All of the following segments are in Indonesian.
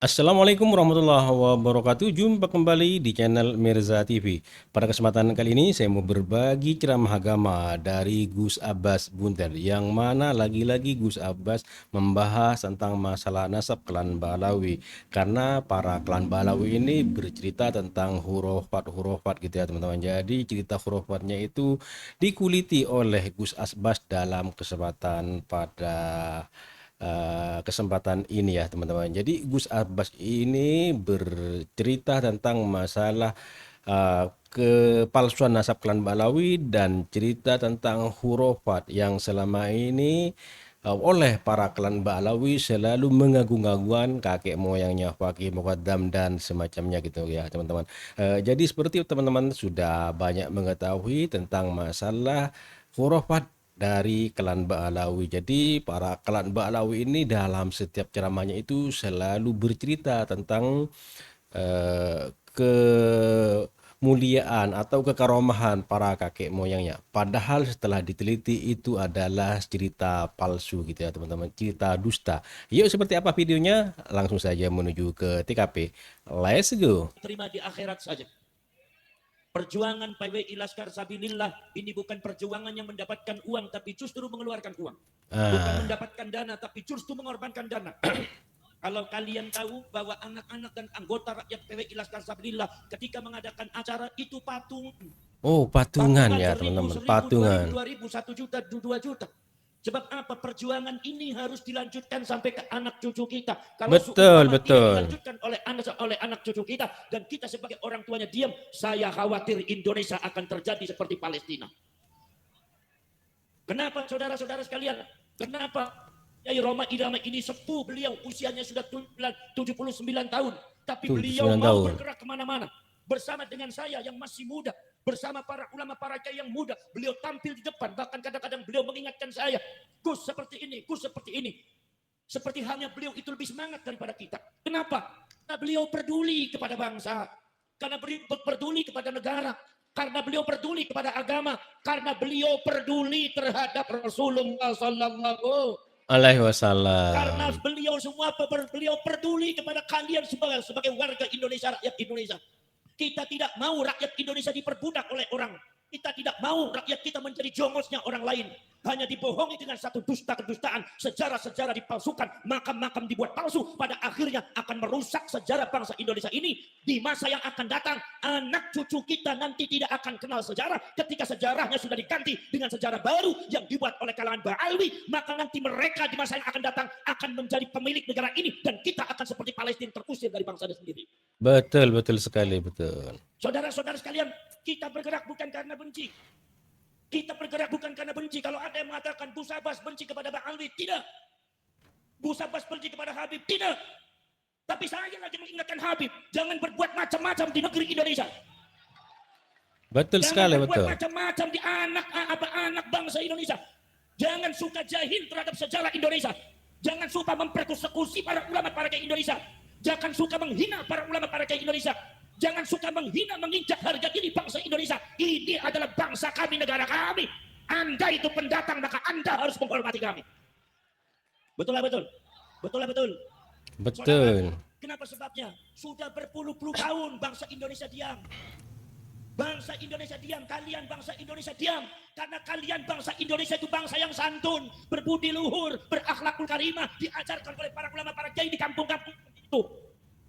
Assalamualaikum warahmatullahi wabarakatuh. Jumpa kembali di channel Mirza TV. Pada kesempatan kali ini saya mau berbagi ceramah agama dari Gus Abbas Bunter, yang mana lagi-lagi Gus Abbas membahas tentang masalah nasab klan Balawi. Karena para klan Balawi ini bercerita tentang hurufat-hurufat gitu ya teman-teman. Jadi cerita hurufatnya itu dikuliti oleh Gus Abbas dalam kesempatan ini ya teman-teman. Jadi Gus Abbas ini bercerita tentang masalah kepalsuan nasab klan Balawi dan cerita tentang hurufat yang selama ini oleh para klan Balawi selalu mengagung-agungkan kakek moyangnya Fakih Muqaddam dan semacamnya gitu ya teman-teman. Jadi seperti teman-teman sudah banyak mengetahui tentang masalah hurufat dari klan Ba'alawi. Jadi para klan Ba'alawi ini dalam setiap ceramahnya itu selalu bercerita tentang kemuliaan atau kekaromahan para kakek moyangnya. Padahal setelah diteliti itu adalah cerita palsu gitu ya teman-teman, cerita dusta. Yuk seperti apa videonya? Langsung saja menuju ke TKP. Let's go. Terima di akhirat saja. Perjuangan PWI Laskar Sabilillah ini bukan perjuangan yang mendapatkan uang, tapi justru mengeluarkan uang. Bukan mendapatkan dana, tapi justru mengorbankan dana. Kalau kalian tahu bahwa anak-anak dan anggota rakyat PWI Laskar Sabilillah ketika mengadakan acara itu patung. Oh, patungan ya seribu, teman-teman, seribu, patungan. 2000, 1 juta, 2 juta. Sebab apa? Perjuangan ini harus dilanjutkan sampai ke anak cucu kita. Kalau Betul, seumpama tidak betul. dilanjutkan oleh anak cucu kita dan kita sebagai orang tuanya diam, saya khawatir Indonesia akan terjadi seperti Palestina. Kenapa saudara-saudara sekalian? Kenapa Yai Roma Irama ini sepuh, beliau usianya sudah 79 tahun, tapi beliau 9 mau tahun. bergerak kemana-mana bersama dengan saya yang masih muda, bersama para ulama, para kiai yang muda. Beliau tampil di depan, bahkan kadang-kadang beliau mengingatkan saya, Gus seperti ini, Gus seperti ini. Seperti halnya beliau itu lebih semangat daripada kita. Kenapa? Karena beliau peduli kepada bangsa, karena beliau peduli kepada negara, karena beliau peduli kepada agama, karena beliau peduli terhadap Rasulullah Sallallahu Alaihi karena wasallam. beliau peduli kepada kalian sebagai warga Indonesia, rakyat Indonesia. Kita tidak mau rakyat Indonesia diperbudak oleh orang. Kita tidak mau rakyat kita menjadi jongosnya orang lain. Hanya dibohongi dengan satu dusta kedustaan, sejarah-sejarah dipalsukan, makam-makam dibuat palsu, pada akhirnya akan merusak sejarah bangsa Indonesia ini. Di masa yang akan datang, anak cucu kita nanti tidak akan kenal sejarah. Ketika sejarahnya sudah diganti dengan sejarah baru yang dibuat oleh kalangan Ba'alwi, maka nanti mereka di masa yang akan datang akan menjadi pemilik negara ini, dan kita akan seperti Palestina, terusir dari bangsanya sendiri. Betul, betul sekali, betul. Saudara-saudara sekalian, kita bergerak bukan karena benci. Kita bergerak bukan karena benci. Kalau ada yang mengatakan Gus Abbas benci kepada Bang Alwi, tidak. Gus Abbas benci kepada Habib, tidak. Tapi saya lagi mengingatkan Habib, jangan berbuat macam-macam di negeri Indonesia. Betul Jangan sekali, berbuat betul. macam-macam di anak bangsa Indonesia. Jangan suka jahil terhadap sejarah Indonesia. Jangan suka mempersekusi para ulama, para kiai Indonesia. Jangan suka menghina para ulama, para kiai Indonesia. Jangan suka menghina, menginjak harga diri bangsa Indonesia. Ini adalah bangsa kami, negara kami. Anda itu pendatang, maka Anda harus menghormati kami. Betul lah, betul. Betul lah, betul. Betul. Saudara, kenapa sebabnya? Sudah berpuluh-puluh tahun bangsa Indonesia diam. Bangsa Indonesia diam, kalian bangsa Indonesia diam. Karena kalian bangsa Indonesia itu bangsa yang santun, berbudi luhur, berakhlakul karimah, diajarkan oleh para ulama, para kiai di kampung-kampung itu.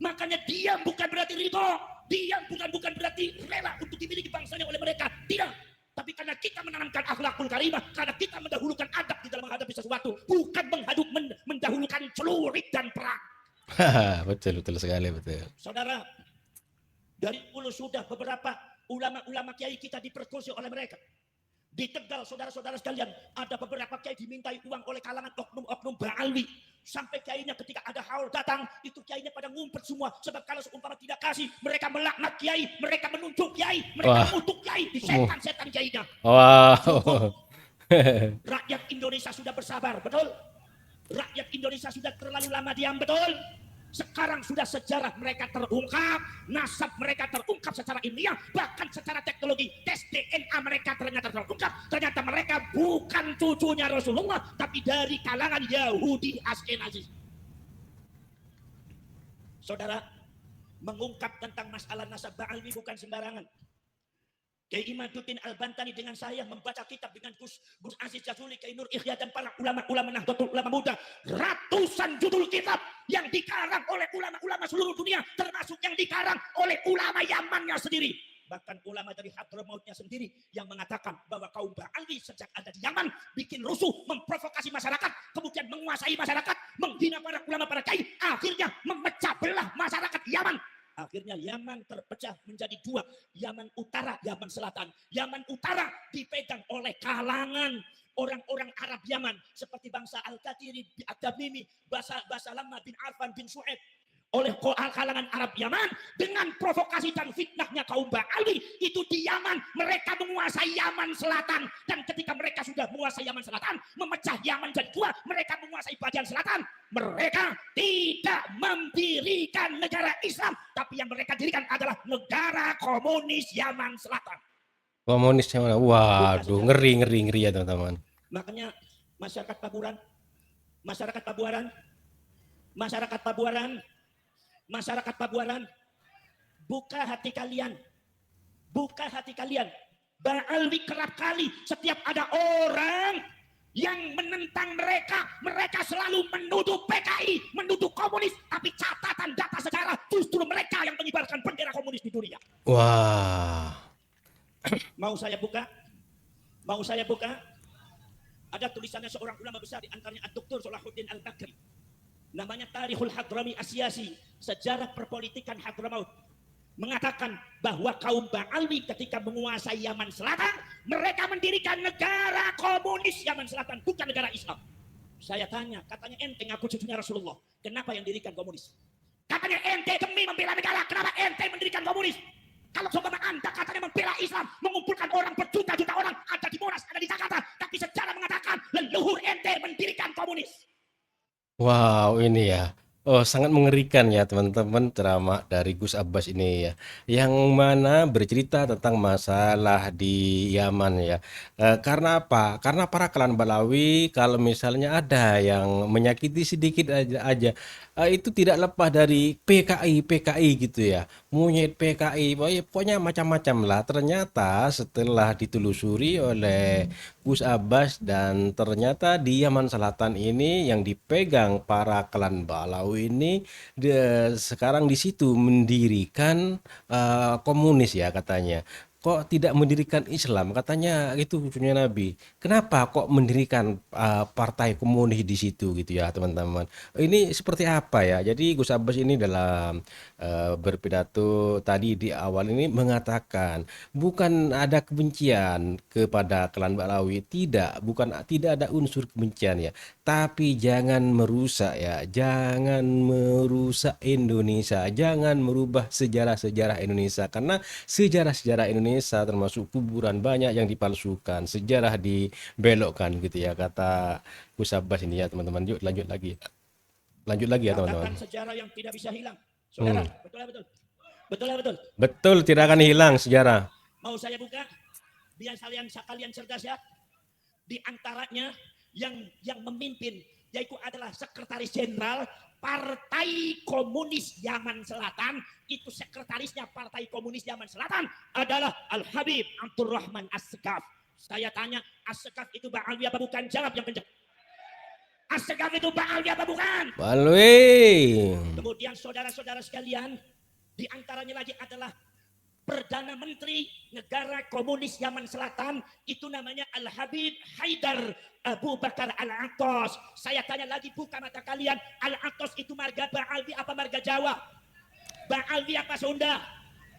Makanya diam bukan berarti ridho, diam bukan berarti rela untuk dimiliki bangsanya oleh mereka, tidak. Tapi karena kita menanamkan akhlakul karimah, karena kita mendahulukan adab di dalam menghadapi sesuatu, bukan mendahulukan celurit dan perang. Betul, betul sekali, betul. Saudara, dari dulu sudah beberapa ulama-ulama kiai kita diperkosa oleh mereka. Di Tegal, saudara-saudara sekalian, ada beberapa kiai dimintai uang oleh kalangan oknum-oknum Ba'alwi. Sampai kiainya ketika ada haul datang, itu kiainya pada ngumpet semua. Sebab kalau seumpama tidak kasih, mereka melaknat kiai, mereka menunjuk kiai, mereka mengutuk kiai, di setan-setan kiainya. Wow. Rakyat Indonesia sudah bersabar, betul? Rakyat Indonesia sudah terlalu lama diam, betul? Sekarang sudah sejarah mereka terungkap, nasab mereka terungkap secara ilmiah, bahkan secara teknologi tes DNA mereka ternyata terungkap. Ternyata mereka bukan cucunya Rasulullah, tapi dari kalangan Yahudi Askenazi. Saudara, mengungkap tentang masalah nasab Ba'alwi bukan sembarangan. Kiai Imaduddin Al-Bantani dengan saya membaca kitab dengan Gus Aziz Jazuli, Kiai Nur Ikhya dan para ulama-ulama Nahdlatul Ulama muda. Ratusan judul kitab yang dikarang oleh ulama-ulama seluruh dunia, termasuk yang dikarang oleh ulama Yamannya sendiri. Bahkan ulama dari Hadramautnya sendiri yang mengatakan bahwa kaum Ba'alwi sejak ada di Yaman bikin rusuh, memprovokasi masyarakat, kemudian menguasai masyarakat, menghina para ulama, para kiai, akhirnya memecah belah masyarakat Yaman. Akhirnya Yaman terpecah menjadi dua, Yaman Utara, Yaman Selatan. Yaman Utara dipegang oleh kalangan orang-orang Arab Yaman seperti bangsa Al-Qatiri, Ad-Damimi, Basalamah bin Affan bin Su'aib. Oleh kalangan Arab Yaman dengan provokasi dan fitnahnya kaum Ba'alwi itu di Yaman, mereka menguasai Yaman Selatan, dan ketika mereka sudah menguasai Yaman Selatan, memecah Yaman jadi dua, mereka menguasai bagian selatan. Mereka tidak mendirikan negara Islam, tapi yang mereka dirikan adalah negara komunis Yaman Selatan. Komunisnya mana? Waduh, ngeri ya teman-teman. Makanya masyarakat Pabuaran, masyarakat Pabuaran, buka hati kalian. Ba'alwi kerap kali setiap ada orang yang menentang mereka selalu menuduh PKI, menuduh komunis, tapi catatan data sejarah justru mereka yang mengibarkan bendera komunis di dunia. Wah. Mau saya buka? Ada tulisannya seorang ulama besar, di antaranya Dr. Salahuddin Al-Bakri. Namanya Tarikhul Hadrami Asyasi, sejarah perpolitikan Hadramaut. Mengatakan bahwa kaum Ba'alwi ketika menguasai Yaman Selatan, mereka mendirikan negara komunis Yaman Selatan, bukan negara Islam. Saya tanya, katanya ente ngaku cucunya Rasulullah, kenapa yang dirikan komunis? Katanya ente demi membela negara, kenapa ente mendirikan komunis? Kalau coba Anda katanya membela Islam, mengumpulkan orang berjuta-juta orang, ada di Monas, ada di Jakarta, tapi sejarah mengatakan leluhur ente mendirikan komunis. Wow, ini ya. Oh, sangat mengerikan ya teman-teman ceramah dari Gus Abbas ini ya. Yang mana bercerita tentang masalah di Yaman ya. Karena apa? Karena para klan Balawi kalau misalnya ada yang menyakiti sedikit aja, itu tidak lepas dari PKI gitu ya. Monyet PKI, pokoknya macam-macam lah. Ternyata setelah ditelusuri oleh Gus Abbas dan ternyata di Yaman Selatan ini yang dipegang para klan Balawi ini sekarang di situ mendirikan komunis ya katanya. Kok tidak mendirikan Islam? Katanya itu cucunya Nabi. Kenapa kok mendirikan partai komunis di situ gitu ya teman-teman? Ini seperti apa ya? Jadi Gus Abbas ini dalam berpidato tadi di awal ini mengatakan bukan ada kebencian kepada klan Balawi, tidak ada unsur kebencian ya, tapi jangan merusak ya, jangan merusak Indonesia, jangan merubah sejarah-sejarah Indonesia, karena sejarah-sejarah Indonesia termasuk kuburan banyak yang dipalsukan, sejarah dibelokkan gitu ya, kata Gus Abbas ini ya teman-teman. Yuk lanjut lagi ya teman-teman. Katakan sejarah yang tidak bisa hilang. Saudara, betul. Betul, tidak akan hilang sejarah. Mau saya buka? Biar kalian cerdas ya. Di antaranya yang memimpin yaitu adalah Sekretaris Jenderal Partai Komunis Yaman Selatan. Itu sekretarisnya Partai Komunis Yaman Selatan adalah Al-Habib Abdurrahman As-Sekaf. Saya tanya, As-Sekaf itu Ba'alwi apa bukan? Jawab yang kencang. As-Sekaf itu Ba'alwi apa bukan? Ba'alwi. Kemudian saudara-saudara sekalian, di antaranya lagi adalah Perdana Menteri Negara Komunis Yaman Selatan, itu namanya Al-Habib Haidar Abu Bakar Al-Atos. Saya tanya lagi, buka mata kalian, Al-Atos itu marga Ba'alwi apa marga Jawa? Ba'alwi apa Sunda?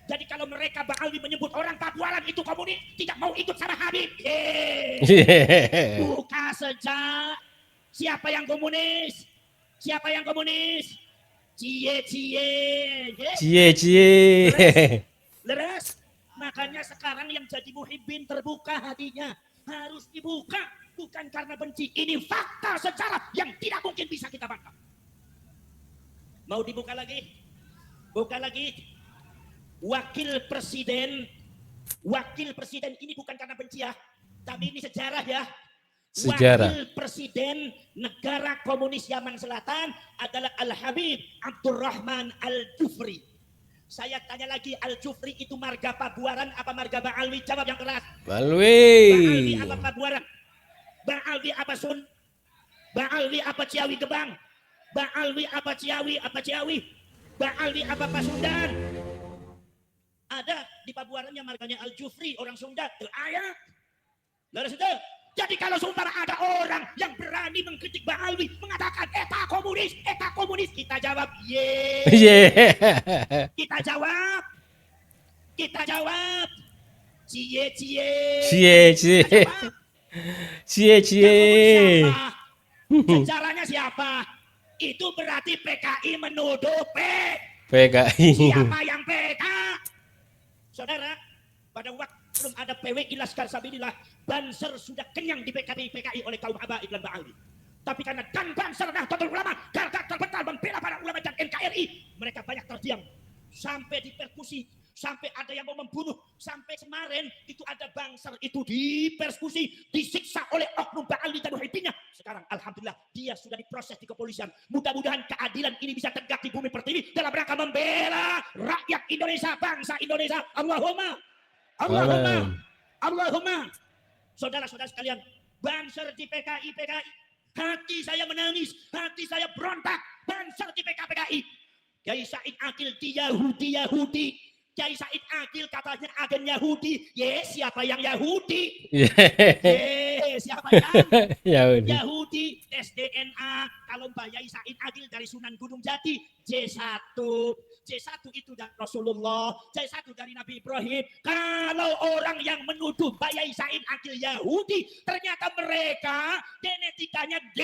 Jadi kalau mereka Ba'alwi menyebut orang Pabuaran itu komunis, tidak mau ikut sama Habib. Buka sejak. Siapa yang komunis? Cie. Leres. Makanya sekarang yang jadi muhibbin terbuka hatinya. Harus dibuka. Bukan karena benci. Ini fakta sejarah yang tidak mungkin bisa kita bantah. Mau dibuka lagi? Buka lagi. Wakil presiden ini bukan karena benci ya. Tapi ini sejarah ya. Sejarah. Wakil Presiden negara komunis Yaman Selatan adalah Al-Habib Abdurrahman Al-Jufri. Saya tanya lagi, Al-Jufri itu marga Pabuaran apa marga Ba'alwi? Jawab yang keras. Ba'alwi Balwi. apa Pabuaran? Ba'alwi apa Sun? Ba'alwi apa Ciawi Gebang? Ba'alwi apa Ciawi? Apa Ciawi? Ba'alwi apa Pasundan? Ada di Pabuaran yang marganya Al-Jufri, orang Sunda. Ayat. Lalu sudah. Jadi kalau seumpama ada orang yang berani mengkritik Ba'alwi, mengatakan eta komunis, kita jawab, ye. Yeah. Kita jawab, cie. Cie, Kita cie. jawab, Cie, yang komunis cie. siapa? Sejarahnya siapa? Itu berarti PKI menuduh PKI. siapa yang PK? Saudara, pada waktu belum ada PWI Laskar Sabilillah, Banser sudah kenyang di PKI oleh kaum habaib dan Ba'alwi. Tapi karena dan Banser Nahdlatul Ulama gagah terbental membela para ulama dan NKRI, mereka banyak terdiam. Sampai dipersekusi, sampai ada yang mau membunuh, sampai kemarin itu ada Banser itu dipersekusi, disiksa oleh oknum Ba'alwi dan muhibbinnya. Sekarang alhamdulillah dia sudah diproses di kepolisian. Mudah-mudahan keadilan ini bisa tegak di bumi pertiwi dalam rangka membela rakyat Indonesia, bangsa Indonesia. Allahumma. Saudara-saudara sekalian, Banser di PKI. Hati saya menangis, hati saya berontak. Banser di PKI. Kiai Said Akil di Yahudi. Kiai Said Akil katanya agen Yahudi. Siapa yang Yahudi? Siapa yang Yahudi? Tes DNA. Kalau Mbak Yai Said Akil dari Sunan Gunung Jati, J1 itu dari Rasulullah, J1 dari Nabi Ibrahim. Kalau orang yang menuduh Mbak Yai Said Akil Yahudi, ternyata mereka genetikanya D,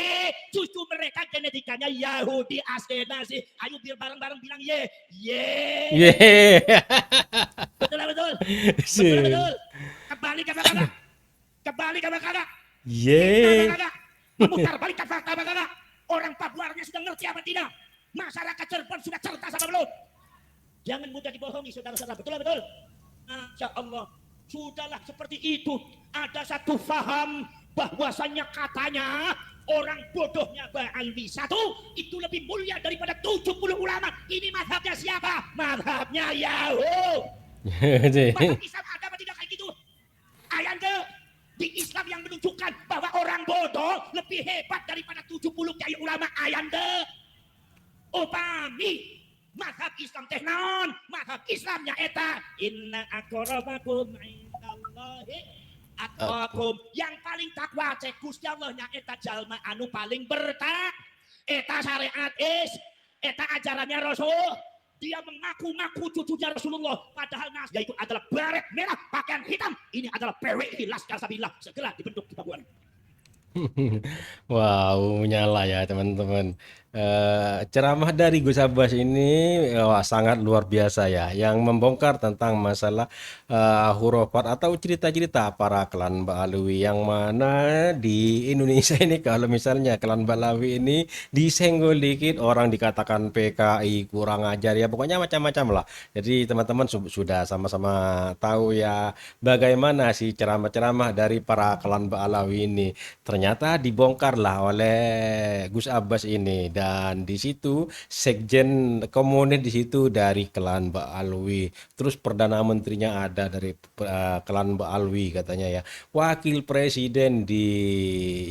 justru mereka genetikanya Yahudi Askenazi. Ayo biar bareng-bareng bilang ye. Betul. Kembali ke kagak. Memutar balik ke fakta kagak. Orang Pabuarnya sudah ngerti apa tidak? Masyarakat Cirebon sudah cerdas apa belum? Jangan mudah dibohongi saudara-saudara. Betul. Masya Allah. Sudahlah seperti itu. Ada satu faham bahwasannya katanya orang bodohnya Ba'alwi satu itu lebih mulia daripada 70 ulama. Ini mazhabnya siapa? Mazhabnya Yahudi. Mazhab Islam ada apa tidak kayak gitu? Ayat di Islam yang menunjukkan bahwa orang bodoh lebih hebat daripada 70 kiai ulama. Ayat upami mazhab Islam teh naon? Mazhab Islamnya eta inna akramakum indallahi atqakum. Yang paling takwa cek Gusti Allah nya eta jalma anu paling bertak. Eta syariat eta ajarannya Rasul. Dia mengaku-ngaku cucunya Rasulullah, padahal nasnya itu adalah baret merah pakaian hitam. Ini adalah PWI Laskar Sabilillah, segera dibentuk di Pabuan. Wow, nyala ya teman-teman. Ceramah dari Gus Abbas ini wah, sangat luar biasa ya, yang membongkar tentang masalah hurufat atau cerita-cerita para klan Ba'alwi yang mana di Indonesia ini kalau misalnya klan Ba'alwi ini disenggol dikit orang dikatakan PKI kurang ajar ya, pokoknya macam-macam lah. Jadi teman-teman sudah sama-sama tahu ya bagaimana sih ceramah-ceramah dari para klan Ba'alwi ini. Ternyata dibongkarlah oleh Gus Abbas ini, dan di situ sekjen komunis di situ dari klan Ba'alwi. Terus perdana menterinya ada dari klan Ba'alwi katanya ya. Wakil presiden di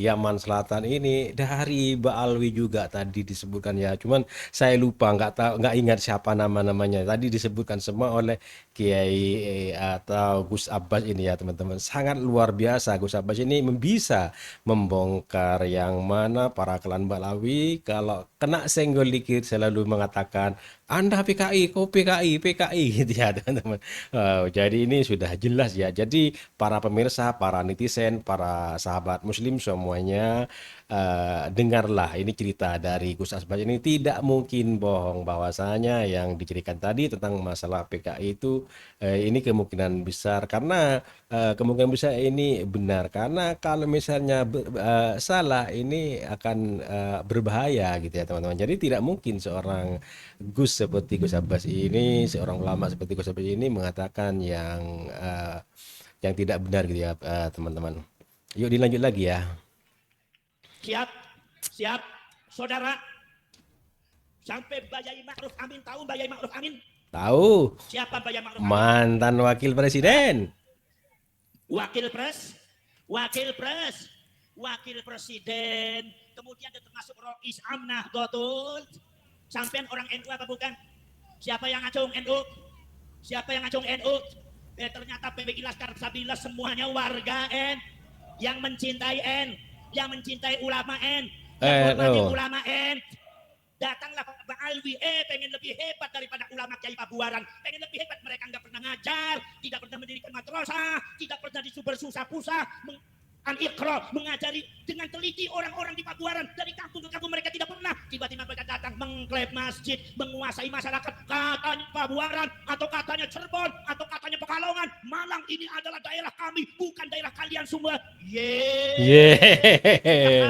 Yaman Selatan ini dari Ba'alwi juga tadi disebutkan ya. Cuman saya lupa, nggak ingat siapa nama-namanya. Tadi disebutkan semua oleh Kiai atau Gus Abbas ini ya teman-teman. Sangat luar biasa Gus Abbas ini bisa membongkar yang mana para klan Ba'alwi kalau kena senggol dikit selalu mengatakan Anda PKI, kok PKI gitu ya teman-teman. Jadi ini sudah jelas ya. Jadi para pemirsa, para netizen, para sahabat muslim semuanya dengarlah ini cerita dari Gus Abbas ini tidak mungkin bohong bahwasanya yang diceritakan tadi tentang masalah PKI itu ini kemungkinan besar karena kemungkinan besar ini benar karena kalau misalnya salah ini akan berbahaya gitu ya teman-teman. Jadi tidak mungkin seorang Gus seperti Gus Abbas ini, seorang ulama seperti Gus Abbas ini mengatakan yang tidak benar gitu ya teman-teman. Yuk dilanjut lagi ya. Siap? Siap? Saudara, sampai Mbak Yai Ma'ruf Amin tahu Mbak Yai Ma'ruf Amin? Tahu, Siapa Mbak Yai Ma'ruf Amin? mantan wakil presiden. Wakil presiden, kemudian dia termasuk Rois Amnah Gotul. Sampean orang NU apa bukan? Siapa yang ngacung NU? Siapa yang ngacung NU? Ternyata PBI Laskar Sabila semuanya warga N yang mencintai N, yang mencintai ulama N, yang menghormati ulama N. Datanglah Pak Alwi, pengen lebih hebat daripada ulama Kiai Pabuaran, pengen lebih hebat, mereka nggak pernah ngajar, tidak pernah mendirikan madrasah, tidak pernah disumber susah-pusah, Al-Iqra, mengajari dengan teliti orang-orang di Pabuaran, dari kampung ke kampung mereka tidak pernah, tiba-tiba mereka datang mengklaim masjid, menguasai masyarakat, katanya Pabuaran, atau katanya Cirebon, atau katanya Pekalongan, Malang ini adalah daerah kami, bukan daerah kalian semua. Yeay.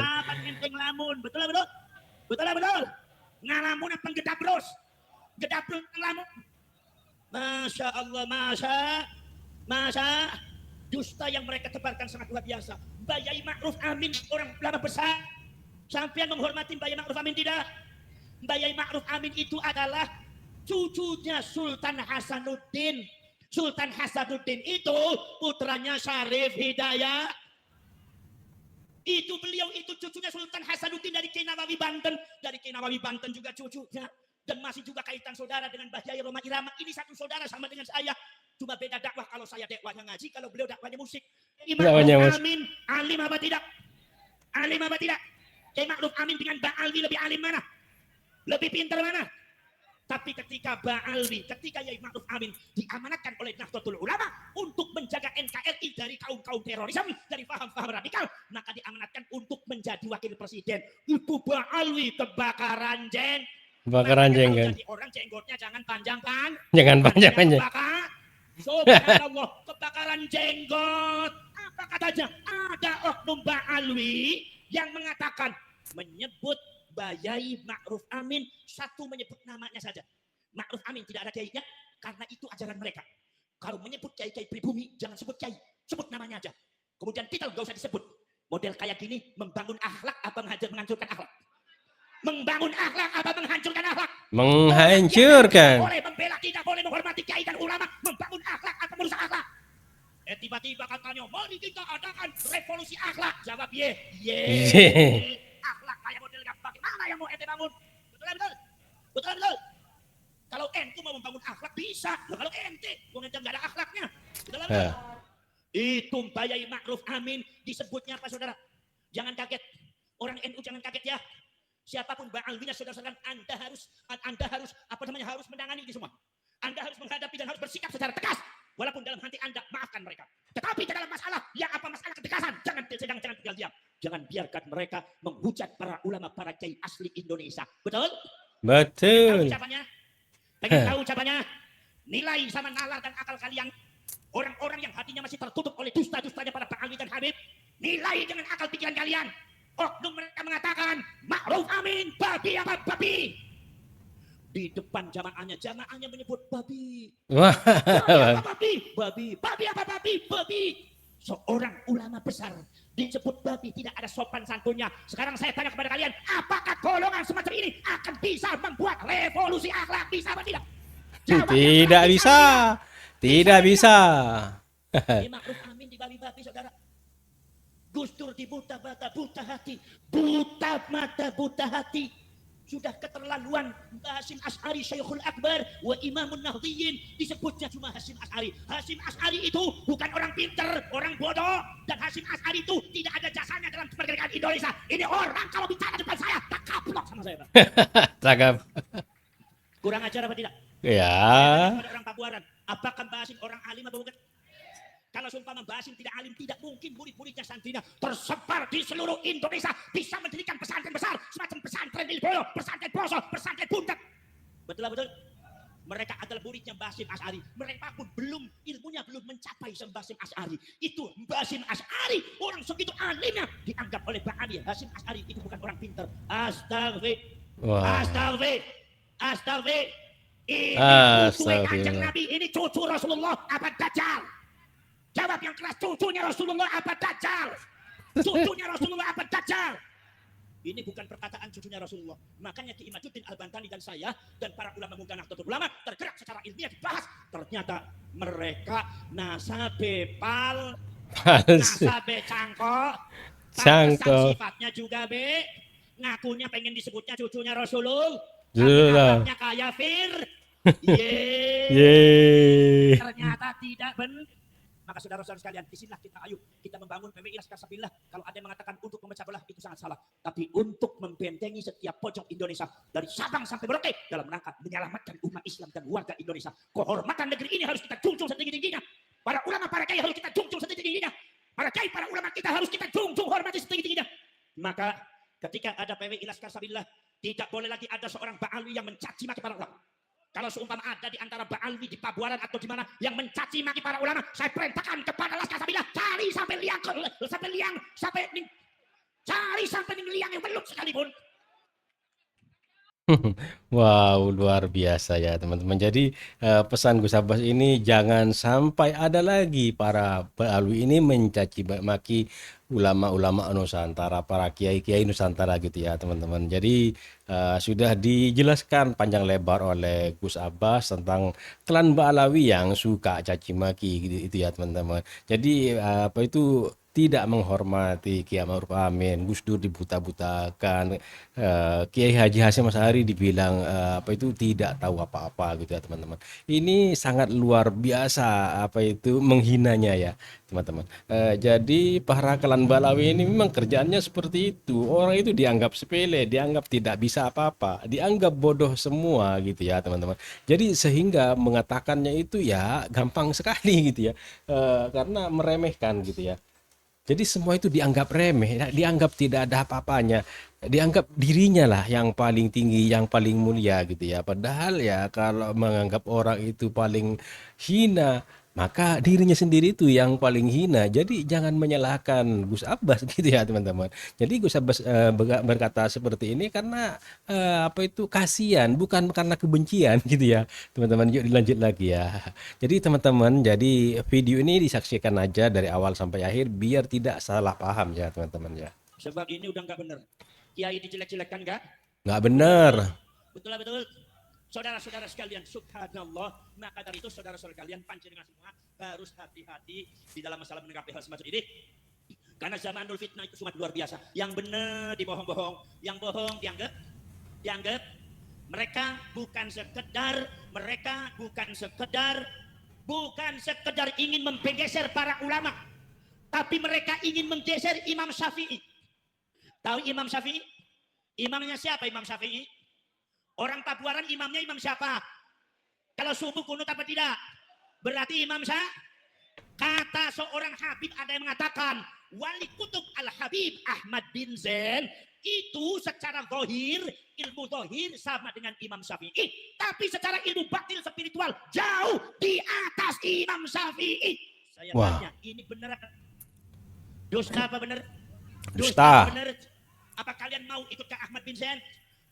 Kapan enteng lamun, betul. Ngalamun apa gedabros ngelamun. Masya Allah, masa dusta yang mereka tebarkan sangat luar biasa. Mbak Yai Ma'ruf Amin orang ulama besar, sampean menghormati Mbak Yai Ma'ruf Amin tidak? Mbak Yai Ma'ruf Amin itu adalah cucunya Sultan Hasanuddin. Sultan Hasanuddin itu putranya Syarif Hidayat. Itu beliau itu cucunya Sultan Hasanuddin dari Kiai Nawawi Banten. Dari Kiai Nawawi Banten juga cucunya. Dan masih juga kaitan saudara dengan Mbah Yai Roma Irama. Ini satu saudara sama dengan saya. Cuma beda dakwah, kalau saya dakwahnya ngaji, kalau beliau dakwahnya musik. Imam Amin, alim apa tidak? Alim apa tidak? Kiai Ma'ruf Amin dengan Mbah Alwi lebih alim mana? Lebih pintar mana? Tapi ketika ketika Yai Ma'ruf Amin diamanatkan oleh Nahdlatul Ulama untuk menjaga NKRI dari kaum-kaum terorisme, dari paham-paham radikal, maka diamanatkan untuk menjadi wakil presiden. Itu Ba'alwi kebakaran jenggot. Jadi orang jenggotnya jangan panjang kan? Jangan panjang. Subhanallah, kebakaran jenggot. Apa katanya? Ada oknum Ba'alwi yang mengatakan, menyebut Yai Ma'ruf Amin, satu menyebut namanya saja. Ma'ruf Amin tidak ada kiainya, karena itu ajaran mereka. Kalau menyebut kiai-kiai pribumi, jangan sebut kiai, sebut namanya aja. Kemudian titel gak usah disebut. Model kayak gini, membangun akhlak apa menghancurkan akhlak? Membangun akhlak apa menghancurkan akhlak? Menghancurkan. Boleh membela, tidak boleh menghormati kiai dan ulama. Membangun akhlak atau merusak akhlak? Tiba-tiba katanya, mari kita adakan revolusi akhlak. Jawab ye. Akhlak kayak model bagaimana yang mau ente bangun? Betul. Kalau ente mau membangun akhlak bisa. Kalau ente nggak ada akhlaknya. Betul. Itu Mbak Yai Ma'ruf Amin disebutnya apa saudara? Jangan kaget. Orang NU jangan kaget ya. Siapapun Ba'alwinya saudara-saudara, Anda harus harus menangani ini semua. Anda harus menghadapi dan harus bersikap secara tegas. Walaupun dalam hati Anda maafkan mereka. Tetapi dalam masalah masalah ketegasan, jangan tinggal diam. Jangan biarkan mereka menghujat para ulama, para kiai asli Indonesia. Betul? Betul. Pengen tahu ucapannya? Nilai sama nalar dan akal kalian. Orang-orang yang hatinya masih tertutup oleh dusta-dustanya para Pak Alwi dan Habib. Nilai dengan akal pikiran kalian. Oknum mereka mengatakan, Ma'ruf Amin, babi apa babi? Di depan jamaahnya menyebut babi. Babi apa babi? Seorang ulama besar disebut babi, tidak ada sopan santunnya. Sekarang saya tanya kepada kalian, apakah golongan semacam ini akan bisa membuat revolusi akhlak? Bisa atau tidak? Tidak bisa. Tidak bisa. Ma'ruf Amin di babi-babi saudara. Gus Dur di buta mata, buta hati. Buta mata, buta hati. Sudah keterlaluan. Hasyim Asy'ari Syekhul Akbar wa Imamun Nahdliyin, disebutnya cuma Hasyim Asy'ari. Hasyim Asy'ari itu bukan orang pinter, orang bodoh. Dan Hasyim Asy'ari itu tidak ada jasanya dalam kemerdekaan Indonesia. Ini orang kalau bicara depan saya tak kaplok sama saya, Pak. Cakep. Kurang ajar apa tidak? Ya. Orang Pabuaran, apakah Mbah Hasyim orang alim atau bukan? Kalau sumpah Mbah Hasyim tidak alim, tidak mungkin murid-muridnya santrinya tersebar di seluruh Indonesia bisa mendirikan pesantren besar semacam pesantren Lirboyo, pesantren Poso, pesantren Buntet. Betul. Mereka adalah muridnya Mbah Hasyim Asy'ari. Mereka pun ilmunya belum mencapai Mbah Hasyim Asy'ari. Itu Mbah Hasyim Asy'ari, orang segitu alimnya dianggap oleh Mbah Ali Hasyim Asy'ari itu bukan orang pintar. Astagfirullah. Ini cucu Kanjeng Nabi, ini cucu Rasulullah apa Dajjal? Jawab yang keras, cucunya Rasulullah apa Dajjal? Cucunya Rasulullah apa Dajjal? Ini bukan perkataan cucunya Rasulullah. Makanya Ki Imaduddin Al-Bantani dan saya dan para ulama muda Nahdlatul Ulama tergerak secara ilmiah dibahas. Ternyata mereka nasabe pal, Palsu. nasabe cangkok, pantesan Cangkok. sifatnya juga be. Ngakunya pengen disebutnya cucunya Rasulullah. Tapi Sudah. akhlaknya kayak Fir. Yeay. Yeay. Ternyata tidak benar. Maka saudara-saudara sekalian, disinilah kita membangun PWI Laskar Sabillillah. Kalau ada yang mengatakan untuk memecah belah, itu sangat salah. Tapi untuk membentengi setiap pojok Indonesia dari Sabang sampai Merauke dalam rangka menyelamatkan umat Islam dan warga Indonesia. Kehormatan negeri ini harus kita junjung setinggi-tingginya. Para ulama, para kiai harus kita junjung setinggi-tingginya. Para kiai, para ulama kita harus kita junjung hormati setinggi-tingginya. Maka ketika ada PWI Laskar Sabillillah, tidak boleh lagi ada seorang ba'alwi yang mencaci maki para ulama. Kalau seumpama ada di antara Ba'alwi di Pabuaran atau di mana yang mencaci maki para ulama, saya perintahkan kepada Laskar Sabillillah, cari sampai liang, cari sampai liang yang belum sekalipun. Wow, luar biasa ya teman-teman. Jadi pesan Gus Abbas ini jangan sampai ada lagi para Ba'alwi ini mencaci maki ulama-ulama Nusantara, para kiai-kiai Nusantara gitu ya teman-teman. Jadi sudah dijelaskan panjang lebar oleh Gus Abbas tentang klan Ba'alawi yang suka caci maki gitu, itu ya teman-teman. Jadi apa itu tidak menghormati Kiai Ma'ruf Amin, Gus Dur dibuta-butakan, Kiai Haji Hasyim Asy'ari dibilang apa itu tidak tahu apa-apa gitu ya teman-teman. Ini sangat luar biasa apa itu menghinanya ya teman-teman. Jadi para klan Ba'alawi ini memang kerjaannya seperti itu. Orang itu dianggap sepele, dianggap tidak bisa apa-apa, dianggap bodoh semua gitu ya teman-teman. Jadi sehingga mengatakannya itu ya gampang sekali gitu ya, karena meremehkan gitu ya. Jadi semua itu dianggap remeh, dianggap tidak ada apa-apanya, dianggap dirinya lah yang paling tinggi, yang paling mulia gitu ya. Padahal ya kalau menganggap orang itu paling hina, maka dirinya sendiri itu yang paling hina. Jadi jangan menyalahkan Gus Abbas gitu ya teman-teman. Jadi Gus Abbas berkata seperti ini karena apa itu kasihan, bukan karena kebencian gitu ya teman-teman. Yuk dilanjut lagi ya. Jadi teman-teman, jadi video ini disaksikan aja dari awal sampai akhir biar tidak salah paham ya teman-teman ya. Sebab ini udah nggak benar. Kiai dijelek-jelekkan nggak? Nggak bener. Betul lah, betul. Saudara-saudara sekalian, subhanallah. Maka dari itu saudara-saudara kalian panjenengan semua harus hati-hati di dalam masalah menanggapi hal semacam ini. Karena zamanul fitnah itu sangat luar biasa. Yang benar dibohong-bohong, yang bohong dianggap. Mereka bukan sekedar ingin menggeser para ulama, tapi mereka ingin menggeser Imam Syafi'i. Tahu Imam Syafi'i? Imamnya siapa Imam Syafi'i? Orang Pabuaran imamnya imam siapa? Kalau subuh kunut apa tidak? Berarti Imam Syafi'i. Kata seorang Habib, ada yang mengatakan Wali Kutub Al-Habib Ahmad bin Zain itu secara zahir, ilmu zahir sama dengan Imam Syafi'i, tapi secara ilmu batin spiritual jauh di atas Imam Syafi'i. Saya tanya, ini benar? Dusta apa benar? Dusta. Benar? Apa kalian mau ikut ke Ahmad bin Zain?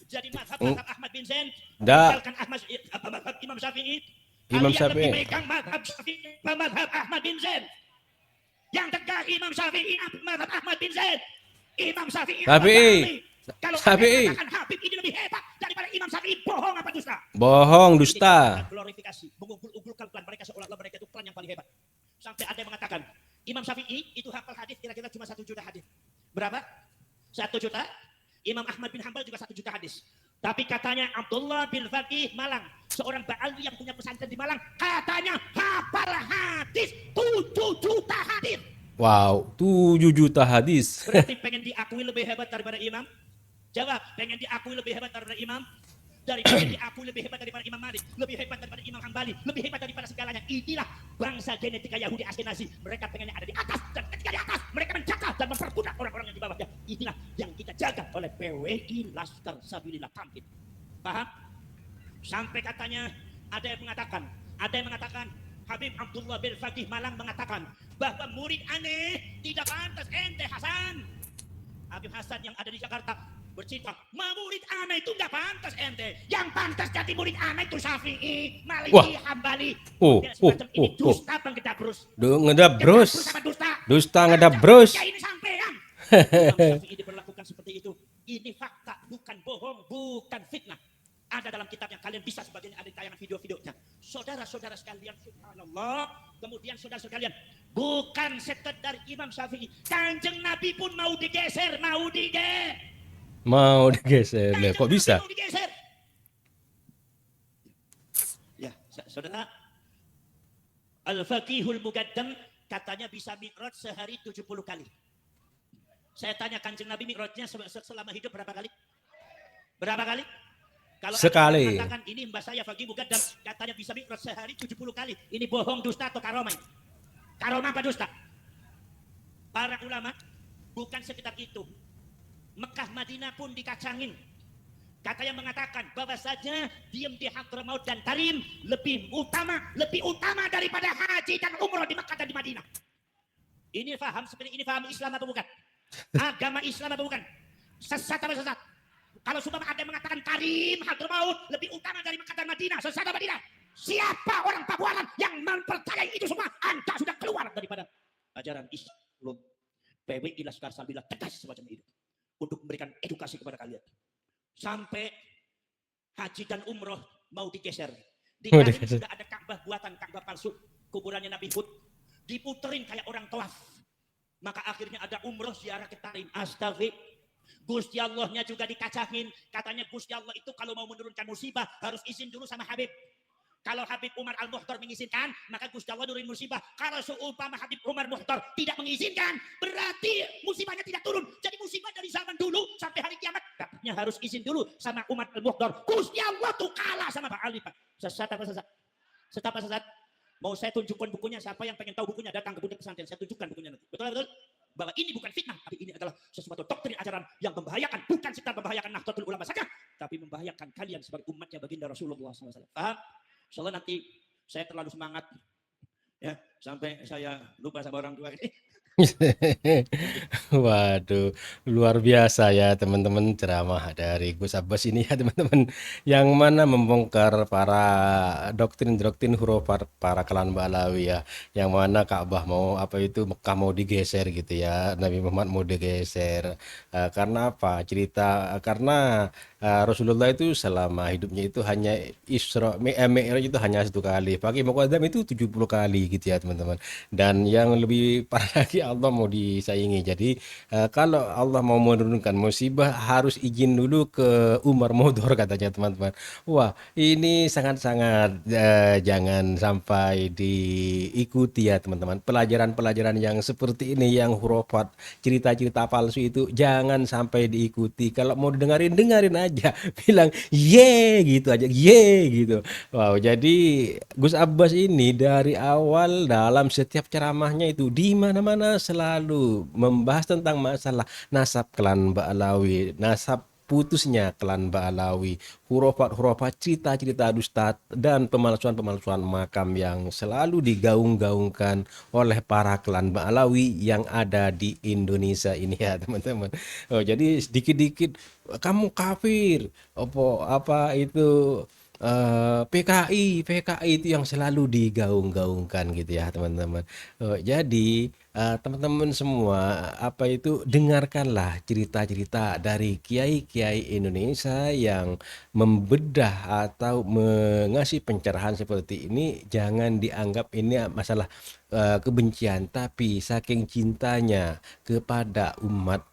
Jadi mazhab Ahmad bin Zain, meninggalkan Imam Syafi'i. Imam Kalian Syafi'i. lebih pegang mazhab Syafi'i, mazhab Ahmad bin Zain. Yang tegak Imam Syafi'i, mazhab Ahmad bin Zain. Imam Syafi'i. Kalau Syafi'i. katakan Habib ini lebih hebat daripada Imam Syafi'i, bohong apa dusta? Bohong, dusta. Glorifikasi, mengumpul-umpulkan klan mereka seolah-olah mereka itu klan yang paling hebat. Sampai ada yang mengatakan Imam Syafi'i itu hafal hadis kira-kira cuma 1 juta hadis. Berapa? 1 juta. Imam Ahmad bin Hanbal juga 1 juta hadis. Tapi katanya Abdullah bin Faqih Malang, seorang Ba'alwi yang punya pesantren di Malang, katanya hafal hadis 7 juta hadis. Wow, 7 juta hadis. Berarti pengen diakui lebih hebat daripada imam? Jawab, pengen diakui lebih hebat daripada imam? Pengen diakui lebih hebat daripada Imam Malik, lebih hebat daripada Imam Hambali, lebih hebat daripada segalanya. Inilah bangsa genetika Yahudi Askenazi. Mereka pengennya ada di atas, dan ketika di atas mereka mencakap dan memperbudak orang-orang yang di bawahnya. Inilah yang kita jaga oleh PWI Laskar Sabillillah Kamtib. Paham? Sampai katanya ada yang mengatakan Habib Abdullah bin Faqih Malang mengatakan bahwa murid aneh tidak pantas ente Hasan. Habib Hasan yang ada di Jakarta bercerita, murid aneh itu nggak pantas ente. Yang pantas jadi murid aneh itu Syafi'i, Maliki, Hambali. Ini dusta apa ngedabrus? Ngedabrus. Dusta. Dusta ngedabrus. Ya ini sampean. Imam Syafi'i diperlakukan seperti itu. Ini fakta, bukan bohong, bukan fitnah. Ada dalam kitabnya, kalian bisa sebagainya, ada tayangan video-videonya. Saudara-saudara sekalian, subhanallah. Kemudian saudara sekalian, bukan sekedar Imam Syafi'i, Kanjeng Nabi pun mau digeser, Mau digeser. Lah, Kanjeng kok Nabi bisa? mau digeser. Ya, saudara, Al-Faqihul Muqaddam katanya bisa mi'raj sehari 70 kali. Saya tanya, Kanjeng Nabi mi'rajnya selama hidup berapa kali? Berapa kali? Kalau Sekali. Anda mengatakan ini mbah saya Faqih Muqaddam katanya bisa mi'raj sehari 70 kali. Ini bohong, dusta atau karomah? Karomah apa dusta? Para ulama bukan sekitar itu. Mekah Madinah pun dikacangin. Katanya mengatakan bahwasanya diem di Hadramaut dan Tarim lebih utama daripada haji dan umroh di Mekah dan di Madinah. Ini paham seperti ini, paham Islam atau bukan? Agama Islam atau bukan? Sesat apa sesat? Kalau sudah ada yang mengatakan Tarim, Hadramaut lebih utama dari Mekah dan Madinah, sesat apa tidak? Siapa orang Pabuanan yang mempercayai itu semua? Anda sudah keluar daripada ajaran Islam. PBI Laskar Sabila tegas semacam itu untuk memberikan edukasi kepada kalian. Sampai haji dan umroh mau digeser. Di Tarim sudah ada Ka'bah buatan, Ka'bah palsu, kuburannya Nabi Hud, diputerin kayak orang tawaf. Maka akhirnya ada umroh ziarah ke Tarim. Astagfirullah. Gusti Allahnya juga dikacangin. Katanya Gusti Allah itu kalau mau menurunkan musibah harus izin dulu sama Habib. Kalau Habib Umar Al-Mukhtar mengizinkan, maka Gusti Allah nurunin musibah. Kalau seumpama Habib Umar Mukhtar tidak mengizinkan, berarti musibahnya tidak turun. Jadi musibah dari zaman dulu sampai hari kiamat, katanya harus izin dulu sama Umar Al-Mukhtar. Gusti Allah tuh kalah sama Pak Ali, Pak. Sesat apa sesat? Sesat apa sesat? Mau saya tunjukkan bukunya, siapa yang pengen tahu bukunya datang ke Bunda Pesantren, saya tunjukkan bukunya nanti. Betul? Bahwa ini bukan fitnah, tapi ini adalah sesuatu doktrin ajaran yang membahayakan, bukan sekedar membahayakan Nahdlatul Ulama saja, tapi membahayakan kalian sebagai umatnya baginda Rasulullah SAW. Paham? Soalnya nanti saya terlalu semangat ya sampai saya lupa sama orang tua ini. Waduh, luar biasa ya teman-teman ceramah dari Gus Abbas ini ya teman-teman. Yang mana membongkar para doktrin-doktrin hurufat para klan Ba'alawi ya. Yang mana Ka'bah mau apa itu Mekah mau digeser gitu ya. Nabi Muhammad mau digeser. Karena apa? Karena Rasulullah itu selama hidupnya itu hanya Mi'raj itu hanya 1 kali. Pakai Muqaddam itu 70 kali gitu ya teman-teman. Dan yang lebih parah lagi Allah mau disaingi. Jadi kalau Allah mau menurunkan musibah harus izin dulu ke Umar Modor katanya teman-teman. Wah, ini sangat-sangat jangan sampai diikuti ya teman-teman. Pelajaran-pelajaran yang seperti ini yang hurufat, cerita-cerita palsu itu jangan sampai diikuti. Kalau mau dengerin dengerin aja. Bilang ye gitu aja, ye gitu. Wow, jadi Gus Abbas ini dari awal dalam setiap ceramahnya itu di mana-mana selalu membahas tentang masalah nasab klan Ba'alawi, nasab putusnya klan Ba'alawi, hurufat-hurufat cerita-cerita dusta dan pemalsuan-pemalsuan makam yang selalu digaung-gaungkan oleh para klan Ba'alawi yang ada di Indonesia ini ya teman-teman. Oh, jadi sedikit-dikit kamu kafir, apa itu PKI itu yang selalu digaung-gaungkan gitu ya teman-teman. Jadi teman-teman semua apa itu dengarkanlah cerita-cerita dari kiai-kiai Indonesia yang membedah atau mengasih pencerahan seperti ini. Jangan dianggap ini masalah kebencian, tapi saking cintanya kepada umat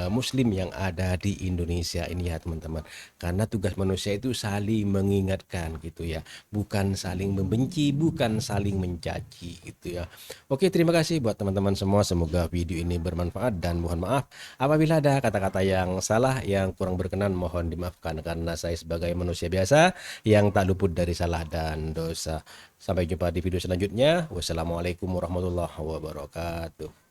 Muslim yang ada di Indonesia ini ya teman-teman. Karena tugas manusia itu saling mengingatkan gitu ya, bukan saling membenci, bukan saling mencaci gitu ya. Oke, terima kasih buat teman-teman semua. Semoga video ini bermanfaat dan mohon maaf apabila ada kata-kata yang salah, yang kurang berkenan, mohon dimaafkan karena saya sebagai manusia biasa yang tak luput dari salah dan dosa. Sampai jumpa di video selanjutnya. Wassalamualaikum warahmatullahi wabarakatuh.